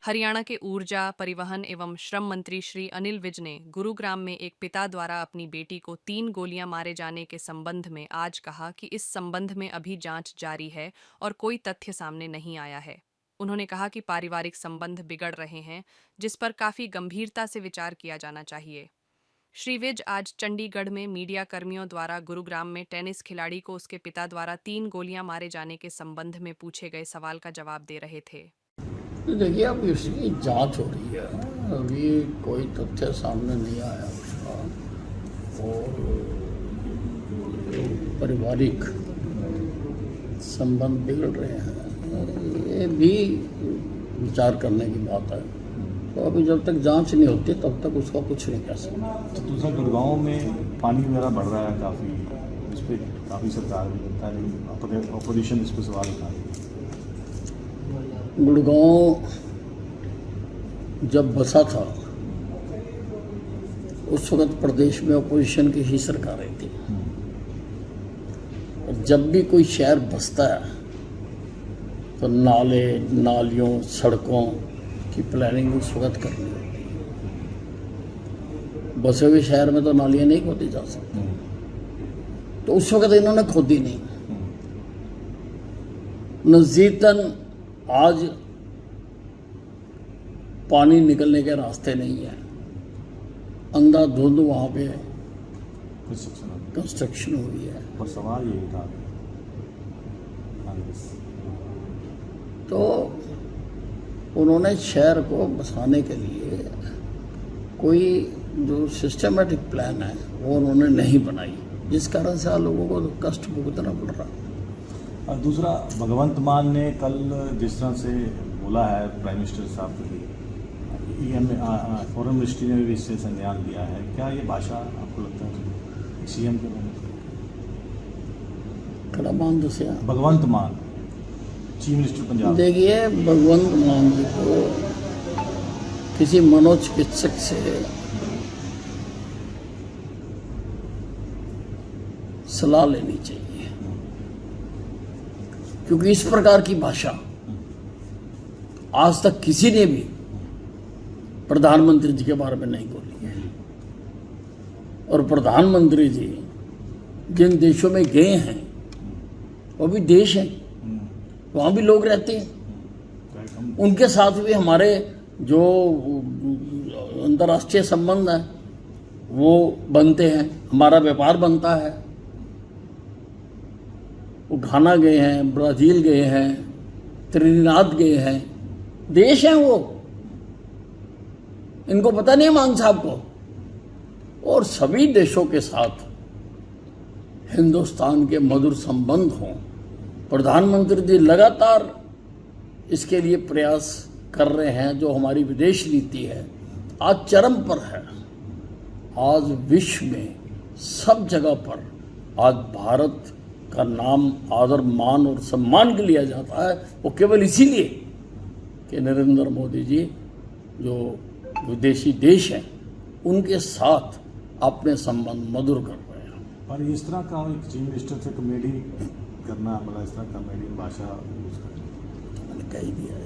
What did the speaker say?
हरियाणा के ऊर्जा, परिवहन एवं श्रम मंत्री श्री अनिल विज ने गुरुग्राम में एक पिता द्वारा अपनी बेटी को 3 गोलियां मारे जाने के संबंध में आज कहा कि इस संबंध में अभी जांच जारी है और कोई तथ्य सामने नहीं आया है। उन्होंने कहा कि पारिवारिक संबंध बिगड़ रहे हैं, जिस पर काफी गंभीरता से विचार किया जाना चाहिए। श्री विज आज चंडीगढ़ में मीडिया कर्मियों द्वारा गुरुग्राम में टेनिस खिलाड़ी को उसके पिता द्वारा 3 गोलियां मारे जाने के संबंध में पूछे गए सवाल का जवाब दे रहे थे। देखिए, अब इसकी जांच हो रही है। अभी कोई तथ्य सामने नहीं आया उसका, और पारिवारिक संबंध बिगड़ रहे हैं, ये भी विचार करने की बात है। तो अभी जब तक जांच नहीं होती तब तक उसका कुछ नहीं कह सकते। तो दूसरा, गुड़गांव में पानी वगैरह बढ़ रहा है काफ़ी, इस पर काफ़ी सरकार भी लगता है, अपोजिशन इस पर सवाल उठा रही है। गुड़गांव जब बसा था उस वक्त प्रदेश में अपोजिशन की ही सरकारें थी, और जब भी कोई शहर बसता है तो नाले, नालियों, सड़कों की प्लानिंग उस वक्त करनी होती है। बसे हुए शहर में तो नालियाँ नहीं खोदी जा सकती, तो उस वक्त इन्होंने खोदी नहीं। नज़ीरतन आज पानी निकलने के रास्ते नहीं है, अंधाधुंध वहाँ पे कंस्ट्रक्शन हुई है। और सवाल यही था तो उन्होंने शहर को बसाने के लिए कोई जो सिस्टमेटिक प्लान है वो उन्होंने नहीं बनाई, जिस कारण से लोगों को कष्ट भुगतना पड़ रहा। और दूसरा, भगवंत मान ने कल जिस तरह से बोला है प्राइम मिनिस्टर साहब के लिए, फॉरेन मिनिस्ट्री ने भी इससे संज्ञान लिया है, क्या ये भाषा आपको लगता है सीएम के बारे में? मान दसिया भगवंत मान, चीफ मिनिस्टर पंजाब। देखिए, भगवंत मान जी को किसी मनोचिकित्सक से सलाह लेनी चाहिए, क्योंकि इस प्रकार की भाषा आज तक किसी ने भी प्रधानमंत्री जी के बारे में नहीं बोली है। और प्रधानमंत्री जी जिन देशों में गए हैं वो भी देश हैं, वहाँ भी लोग रहते हैं, उनके साथ भी हमारे जो अंतर्राष्ट्रीय संबंध हैं वो बनते हैं, हमारा व्यापार बनता है। वो घाना गए हैं, ब्राज़ील गए हैं, त्रिनिदाद गए हैं, देश हैं वो, इनको पता नहीं है मान साहब को। और सभी देशों के साथ हिंदुस्तान के मधुर संबंध हों, प्रधानमंत्री जी लगातार इसके लिए प्रयास कर रहे हैं। जो हमारी विदेश नीति है आज चरम पर है। आज विश्व में सब जगह पर आज भारत का नाम आदर, मान और सम्मान के लिया जाता है, वो केवल इसीलिए कि नरेंद्र मोदी जी जो विदेशी देश हैं उनके साथ अपने संबंध मधुर कर रहे हैं। और इस तरह का एक चीफ मिनिस्टर से कॉमेडी करना, मतलब इस तरह कॉमेडी भाषा यूज करना, मैंने कह ही दिया है।